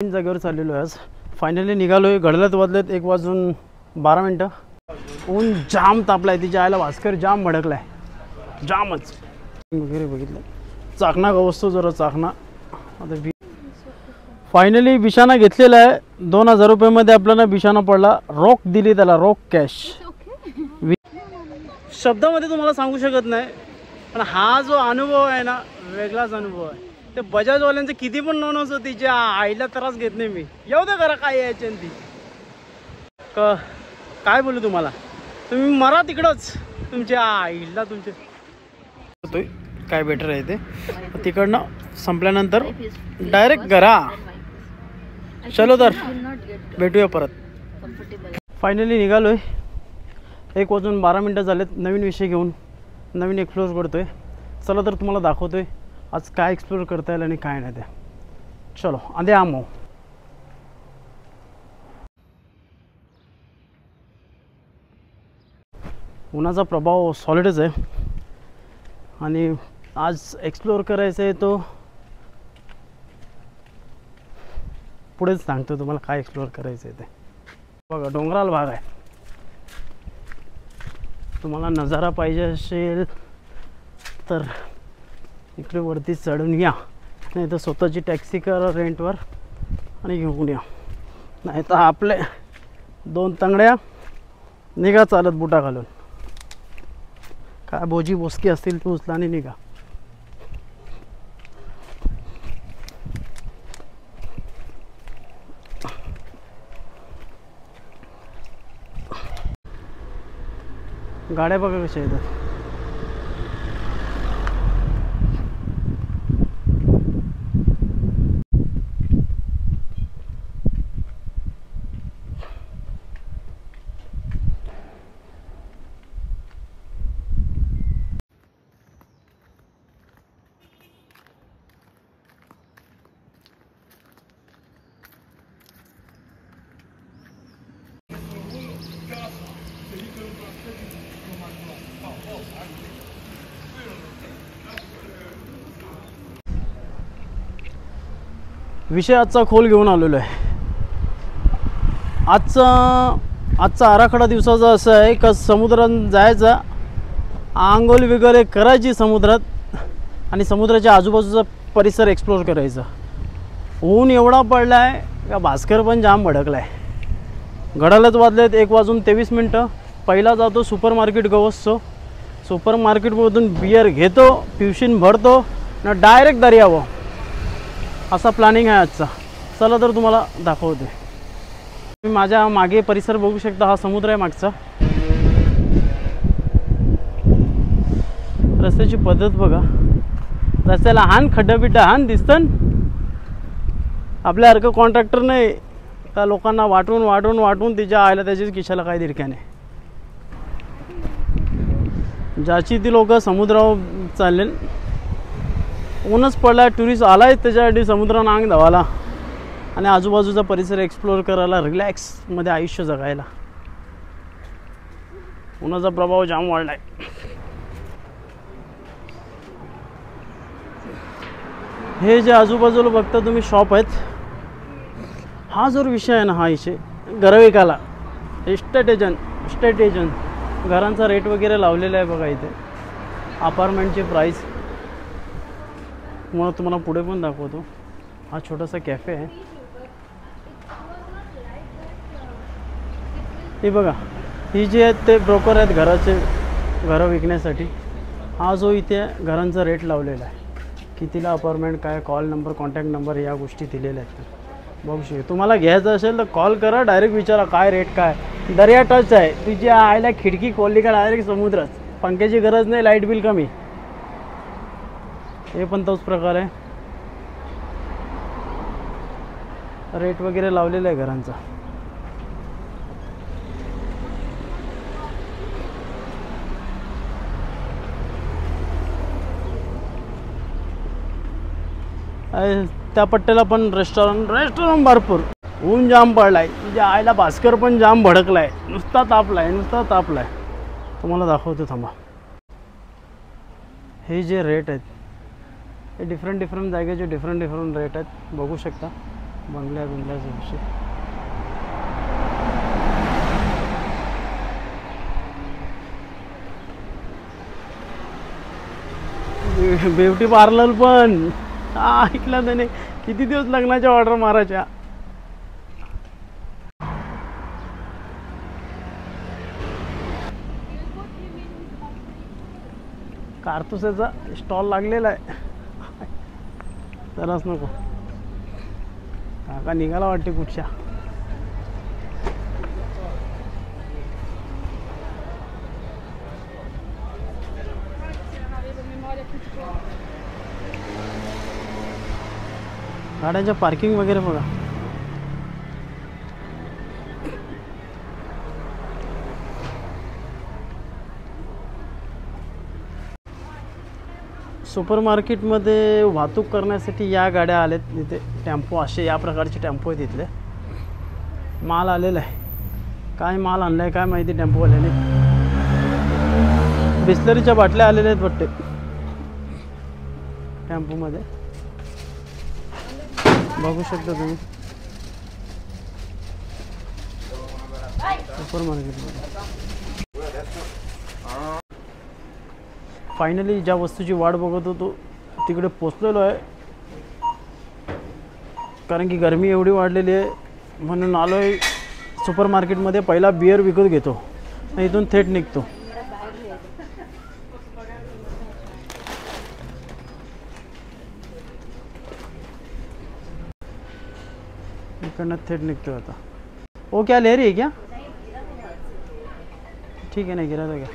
तीन जागेवर चाललेलो आहे आज. फायनली निघालोय. घडल्यात वाजलेत 1:12. ऊन जाम तापलाय. तिच्या आईला भास्कर जाम भडकलाय. जामच वगैरे बघितलं. चाकणा गवसतो जरा चाकणा. आता फायनली बिशाना घेतलेला आहे. 2000 रुपयामध्ये आपल्याला बिशाना पडला. रोख दिली त्याला, रोख कॅश. शब्दामध्ये तुम्हाला सांगू शकत नाही, पण हा जो अनुभव आहे ना, वेगळाच अनुभव आहे. ते बजाजवाल्यांचं किती पण नोन असो, तिच्या आईला त्रास घेत नाही मी. येऊ दे करा काय यायचे ती. काय बोलू तुम्हाला, तुम्ही मरा तिकडंच. तुमच्या आईला तुमचे काय बेटर आहे ते. तिकडनं संपल्यानंतर डायरेक्ट घरा. चलो तर भेटूया परत. फायनली निघालोय. 1:12 झालेत. नवीन विषय घेऊन नवीन एक्सप्लोर करतोय. चला तर तुम्हाला दाखवतोय आज काय एक्सप्लोर करता येईल आणि काय नाही ते. चलो आधे आमो. उन्हाचा प्रभाव सॉलिडच आहे आणि आज एक्सप्लोर करायचं आहे तो पुढेच सांगतो तुम्हाला काय एक्सप्लोर करायचं आहे ते. बघा डोंगराळ भाग आहे. तुम्हाला नजारा पाहिजे असेल तर इकडे वरती चढून या, नाही तर स्वतःची टॅक्सी करा रेंटवर आणि घेऊन या. नाही तर आपले 2 तंगड्या निघा चालत बुटा घालून. काय बोजी बोसकी असतील तू उचला आणि निघा. गाड्या बघा कशा येतात. विषय आजचा खोल घेऊन आलेलो आहे. आजचा आराखडा दिवसाचा असा आहे का समुद्रात जायचा, आंघोळ वगैरे करायची समुद्रात आणि समुद्राच्या आजूबाजूचा परिसर एक्सप्लोर करायचा. ऊन एवढा पडला आहे का भास्कर पण जाम भडकला आहे. घडायलाच वाजलेत 1:23. पहिला जातो सुपर मार्केट गवसतो. सुपर मार्केटमधून बियर घेतो, पिवशीन भरतो ना डायरेक्ट दर्यावर. असा प्लॅनिंग आहे आजचा. चला तर तुम्हाला दाखवते. तुम्ही माझ्या मागे परिसर बघू शकता. हा समुद्र आहे मागचा. रस्त्याची पद्धत बघा. रस्त्याला हान खड्डा हान दिसतं. आपल्यासारखं कॉन्ट्रॅक्टर नाही का लोकांना वाटून तिच्या आयला त्याच्याच खिशाला काय दिरक्याने. ज्याची ती लोक समुद्रावर चालले. ऊनच पडला, टुरिस्ट आलाय त्याच्यासाठी समुद्रानं अंग धावाला आणि आजूबाजूचा परिसर एक्सप्लोर करायला, रिलॅक्समध्ये आयुष्य जगायला. उन्हाचा प्रभाव जाम वाढलाय. हे जे आजूबाजूला बघता तुम्ही शॉप आहेत, हा जो विषय आहे ना, हा विषय घरविकाला इस्टेट एजंट घरांचा रेट वगैरे लावलेला आहे बघा. इथे अपार्टमेंटची प्राईस तुम्हाला पुढे पण दाखवतो. हा छोटासा कॅफे आहे. हे बघा, ही जे आहेत ते ब्रोकर आहेत घरं विकण्यासाठी. हा जो इथे घरांचा रेट लावलेला आहे, कितीला अपार्टमेंट, काय कॉल नंबर, कॉन्टॅक्ट नंबर, या गोष्टी दिलेल्या आहेत. बघू शकतो. तुम्हाला घ्यायचं असेल तर कॉल करा, डायरेक्ट विचारा काय रेट काय. दर्या टच आहे. तुझ्या आईला खिडकी खोलली का डायरेक्ट समुद्रच. पंख्याची गरज नाही, लाईट बिल कमी. हे पण तोच प्रकार आहे. रेट वगैरे लावलेला आहे घरांचा. त्या पट्ट्याला पण रेस्टॉरंट भरपूर. ऊन जाम पडलाय. तुझ्या आईला भास्कर पण जाम भडकलाय. नुसता तापलाय. तुम्हाला दाखवतो थांबा. हे जे रेट आहेत हे डिफरंट जागेचे डिफरंट रेट आहेत. बघू शकता. बंगल्याचा विषय. ब्युटी पार्लर पण ऐकला त्याने, किती दिवस लग्नाच्या ऑर्डर मारायच्या. कारतुसाचा स्टॉल लागलेला आहे. तरच नको काका निघाला वाटते कुठच्या. गाड्यांच्या पार्किंग वगैरे बघा. सुपर मार्केटमध्ये वाहतूक करण्यासाठी या गाड्या आल्यात. तिथे टेम्पो असे या प्रकारचे टेम्पो आहेत. तिथले माल आलेला आहे. काय माल आणला आहे काय माहिती टेम्पोवाल्याने. बिस्लरीच्या बाटल्या आलेल्या आहेत वाटते टेम्पोमध्ये. बघू शकता तुम्ही सुपर मार्केटमध्ये. फायनली ज्या वस्तूची वाट बघत होतो तिकडे पोचलेलो आहे. कारण की गरमी एवढी वाढलेली आहे म्हणून आलो आहे सुपर मार्केटमध्ये. पहिला बियर विकत घेतो आणि इथून थेट निघतो. इकडनं थेट निघतो आता. ओ क्या ले रही है क्या? ठीक आहे, नाही गेला तर घ्या.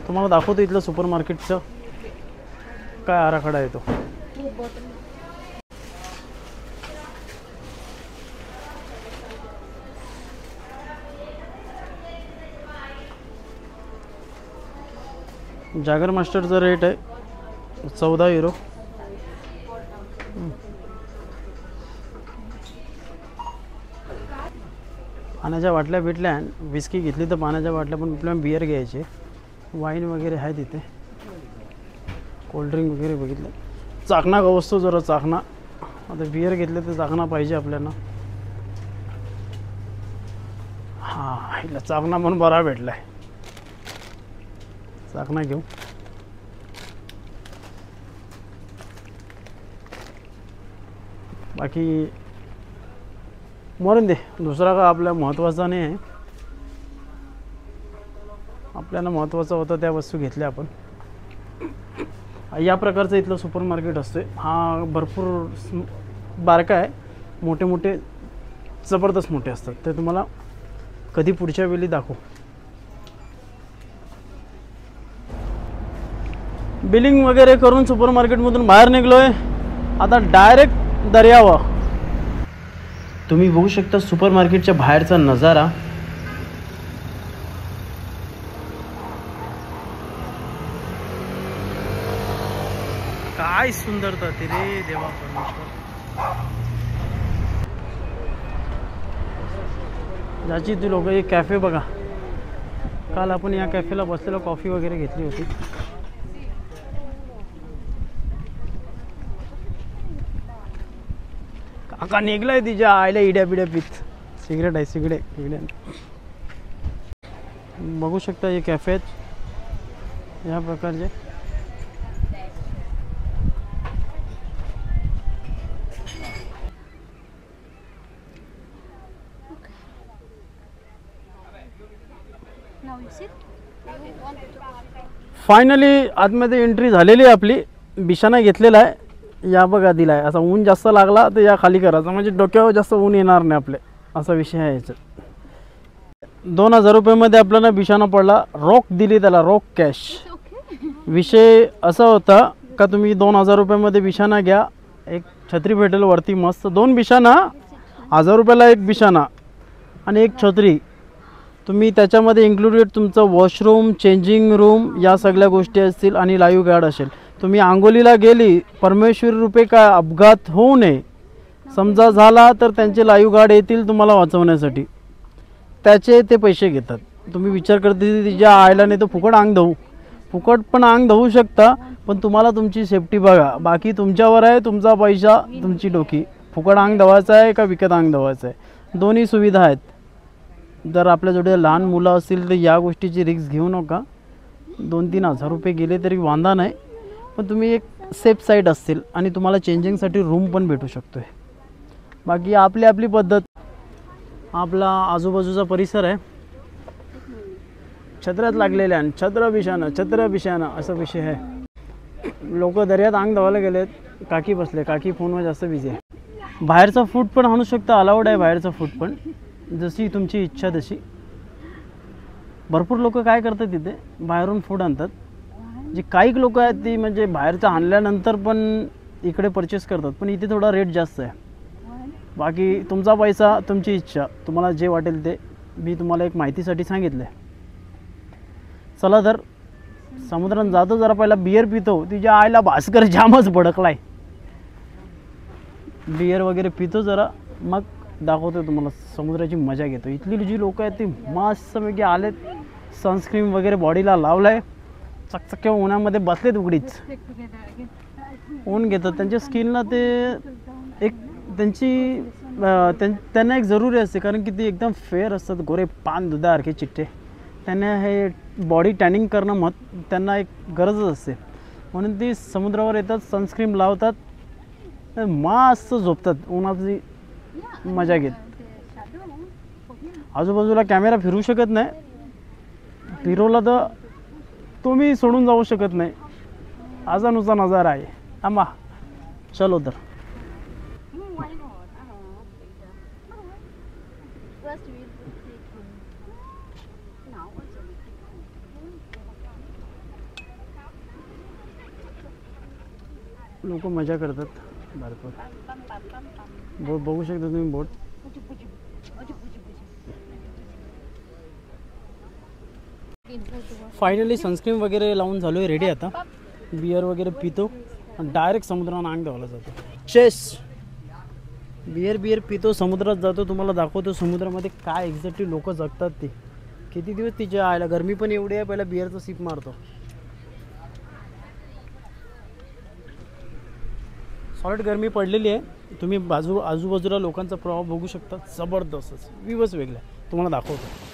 तुम्हाला दाखवतो इथलं सुपर मार्केटचं काय आराखडा आहे तो. जागर मास्टरचा रेट आहे 14 युरो. पाण्याच्या बाटल्या भेटल्या. विस्की घेतली तर पाण्याच्या बाटल्या पण आपल्याला बियर घ्यायचे. वाईन वगैरे आहे तिथे. कोल्ड्रिंक वगैरे बघितलं. चाकणा वस्तू जरा चाकणा. आता बियर घेतले तर चाकणा पाहिजे आपल्याला. हां इथला चाकणा पण बरा भेटला आहे. चाकणा घेऊ. बाकी मरून दे, दुसरा का आपल्या महत्त्वाचा नाही आहे. आपल्याला महत्त्वाचं होतं त्या वस्तू घेतल्या आपण. या प्रकारचं इथलं सुपर मार्केट असते. हा भरपूर बारका आहे. मोठे मोठे जबरदस्त मोठे असतात. ते तुम्हाला कधी पुढच्या वेळी दाखवू. बिलिंग वगैरे करून सुपर मार्केटमधून बाहेर निघलो आहे. आता डायरेक्ट दर्यावर. तुम्ही बघू शकता सुपर मार्केटच्या बाहेरचा नजारा. काय सुंदरता ती रे देवा परमेश्वर. ज्याची ती लोक. एक कॅफे बघा. काल आपण या कॅफेला बसलेलो कॉफी वगैरे घेतली होती. काका निघलाय तिच्या आईला इड्या पिड्या पित. सिगरेट आहे सिगरेट इकडे. बघू शकता हे कॅफे आहेत या प्रकारचे. फायनली आतमध्ये एंट्री झालेली आहे आपली. बिछाना घेतलेला आहे. या बघा दिला आहे. असा ऊन जास्त लागला तर या खाली करायचा म्हणजे डोक्यावर जास्त ऊन येणार नाही आपले. असा विषय आहे याच्यात. 2000 रुपयामध्ये आपल्याला बिछाना पडला. रोख दिली त्याला, रोख कॅश. विषय असा होता का तुम्ही 2000 रुपयामध्ये बिछाना घ्या. एक छत्री भेटेल वरती मस्त. 2 बिछाना 1000 रुपयाला. एक बिछाना आणि एक छत्री. तुम्ही त्याच्यामध्ये इन्क्लुडेड तुमचं वॉशरूम, चेंजिंग रूम या सगळ्या गोष्टी असतील आणि लाईव्ह गार्ड असेल. तुम्ही आंघोलीला गेली परमेश्वरी रुपये काय अपघात होऊ नये समजा झाला तर त्यांचे लाईव्ह गार्ड येतील तुम्हाला वाचवण्यासाठी. त्याचे ते पैसे घेतात. तुम्ही विचार करते तिच्या आईला नाही तर फुकट अंग धुवू. फुकट पण अंग धुवू शकता पण तुम्हाला तुमची सेफ्टी बघा. बाकी तुमच्यावर आहे. तुमचा पैसा तुमची डोकी. फुकट अंग धुवायचं आहे का विकत अंग धुवायचं आहे, दोन्ही सुविधा आहेत. जर आपल्याजवळ लहान मुलं असतील तर या गोष्टीची रिस्क घेऊ नका. 2-3 हजार रुपये गेले तरी वांधा नाही, पण तुम्ही एक सेफ साईड असतील आणि तुम्हाला चेंजिंगसाठी रूम पण भेटू शकतो आहे. बाकी आपली आपली पद्धत. आपला आजूबाजूचा परिसर आहे, छत्र्यात लागलेल्या आणि छत्र बिशानं असा विषय आहे. लोक दर्यात अंग धुवायला गेलेत, काकी बसले, काकी फोनवर जास्त बिझी आहे. बाहेरचा फूड पण आणू शकता, अलाउड आहे बाहेरचा फूड पण, जशी तुमची इच्छा तशी. भरपूर लोक काय करतात तिथे बाहेरून फूड आणतात. जे काही लोक आहेत ती म्हणजे बाहेरचं आणल्यानंतर पण इकडे परचेस करतात, पण इथे थोडा रेट जास्त आहे. बाकी तुमचा पैसा तुमची इच्छा, तुम्हाला जे वाटेल ते. मी तुम्हाला एक माहितीसाठी सांगितलं आहे. चला तर समुद्रात जातो, जरा पहिला बियर पितो. तिच्या आईला भास्कर जामच भडकलाय. बियर वगैरे पितो जरा, मग दाखवतो तुम्हाला समुद्राची मजा घेतो. इथली जी लोक आहेत ती मस्तपैकी आलेत, सनस्क्रीन वगैरे बॉडीला लावलाय, चकचक्या उन्हामध्ये बसलेत उघडीच. ऊन घेतात त्यांच्या स्किनला, ते एक त्यांना एक जरुरी असते, कारण की ती एकदम फेअर असतात, गोरे पान दुधासारखे चिट्टे. त्यांना हे बॉडी टॅनिंग करणं त्यांना एक गरजच असते, म्हणून ती समुद्रावर येतात, सनस्क्रीन लावतात, मस्त झोपतात उन्हाची मजा घेत. आजूबाजूला कॅमेरा फिरू शकत नाही, फिरवला तर तुम्ही सोडून जाऊ शकत नाही, असा नुसा नजारा आहे. आम्हा चलो तर. लोक मजा करतात भरपूर. बोट बघू शकता तुम्ही, बोट. फायनली सनस्क्रीन वगैरे लावून झालो आहे रेडी. आता बियर वगैरे पितो आणि डायरेक्ट समुद्रात अंग धुवायला जातो. चेस बियर पितो, समुद्रात जातो, तुम्हाला दाखवतो समुद्रामध्ये काय एक्झॅक्टली लोक जगतात ते. किती दिवस तिच्या आयला गरमी पण एवढी आहे. पहिला बियरचा सिप मारतो. सॉलिड गरमी पडलेली आहे. तुम्ही आजूबाजूला लोकांचा प्रभाव बघू शकता, जबरदस्तच व्ह्यूच वेगळा आहे, तुम्हाला दाखवतो.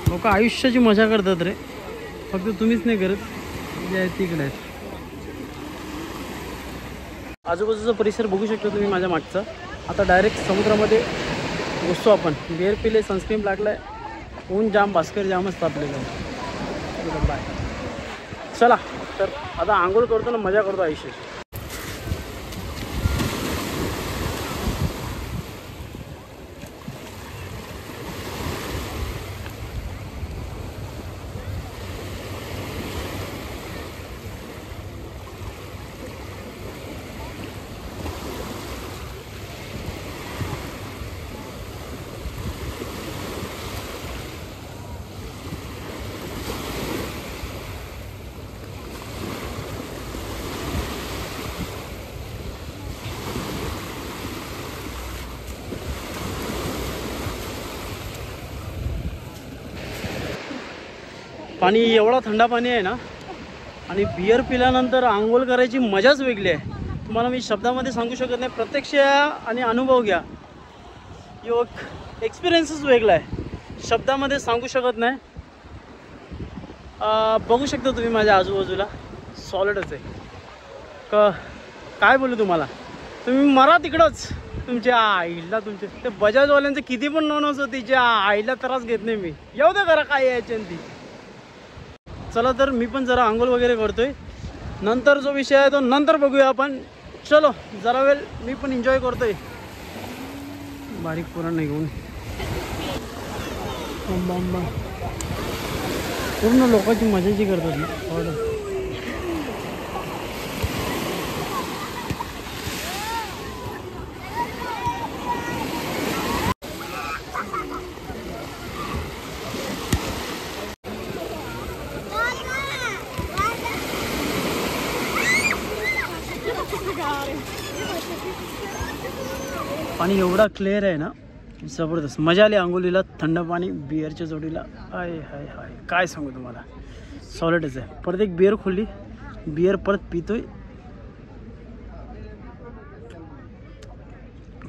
लोक आयुष्याची मजा करतात रे, फक्त तुम्हीच नाही करत, जे आहे तिकडे आहेत. आजूबाजूचा परिसर बघू शकता तुम्ही माझ्या मागचा. आता डायरेक्ट समुद्रामध्ये घुसतो आपण. बिअर पिले, सनस्क्रीन लागलाय, ऊन जाम, भास्कर जामच तापलेलं आहे. बाय. चला तर आता आंघोळ करतो ना, मजा करतो आयुष्याची. पाणी एवढा थंड पाणी आहे ना, आणि बियर पिल्यानंतर आंघोळ करायची मजाच वेगळी आहे. तुम्हाला मी शब्दामध्ये सांगू शकत नाही. प्रत्यक्ष आणि अनुभव घ्या, एक्सपिरियन्सच वेगळा आहे, शब्दामध्ये सांगू शकत नाही. बघू शकता तुम्ही माझ्या आजूबाजूला, सॉलिडच आहे. काय बोलू तुम्हाला, तुम्ही मरा तिकडंच. तुमच्या आईला, तुमचे ते बजाजवाल्यांचं किती पण नोन असो, तिच्या आईला त्रास घेत नाही मी. येऊ दे करा काय यायचे ती. चला तर मी पण जरा आंघोळ वगैरे करतोय, नंतर जो विषय आहे तो नंतर बघूया आपण. चलो जरा वेळ मी पण एन्जॉय करतोय. बारीक पुरण नाही घेऊन पूर्ण लोकांची मजाची करतात ना. पाणी एवढा क्लिअर आहे ना, जबरदस्त मजा आली आंघोळीला. थंड पाणी बिअरच्या जोडीला, हाय हाय हाय काय सांगू तुम्हाला, सॉलिडच आहे. परत एक बिअर खोलली, बिअर परत पितोय,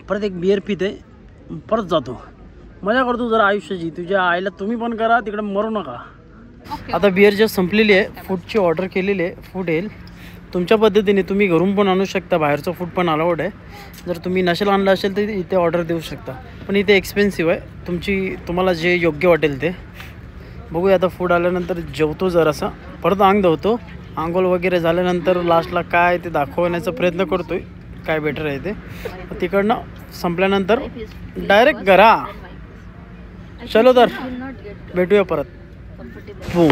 परत एक बिअर पिते, परत जातो, मजा करतो जरा आयुष्याची. तुझ्या आईला तुम्ही पण करा, तिकडे मरू नका. आता बिअर जस्ट संपलेली आहे, फूडची ऑर्डर केलेली आहे, फूड येईल तुमच्या पद्धतीने. तुम्ही घरून पण आणू शकता, बाहेरचं फूड पण अलाउड आहे. जर तुम्ही नशेला आणलं असेल तर इथे ऑर्डर देऊ शकता, पण इथे एक्सपेन्सिव्ह आहे. तुम्हाला जे योग्य वाटेल ते बघूया. आता फूड आल्यानंतर जेवतो जरासा, परत अंग धुतो, आंघोळ वगैरे झाल्यानंतर लास्टला काय ते दाखवण्याचा प्रयत्न करतोय, काय बेटर आहे ते. तिकडनं संपल्यानंतर डायरेक्ट घरा. चलो तर भेटूया परत. हो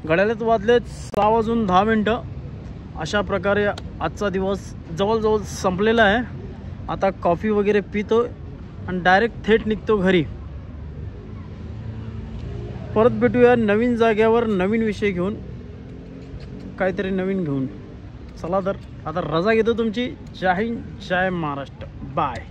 घड्याळात वाजलेत 6:10. अशा प्रकारे आजचा दिवस जवळजवळ संपलेला आहे. आता कॉफी वगैरे पितो आणि डायरेक्ट थेट निघतो घरी. परत भेटूया नवीन जाग्यावर, नवीन विषय घेऊन, काहीतरी नवीन घेऊन. चला तर आता रजा घेतो तुमची. जय हिंद, जय महाराष्ट्र, बाय.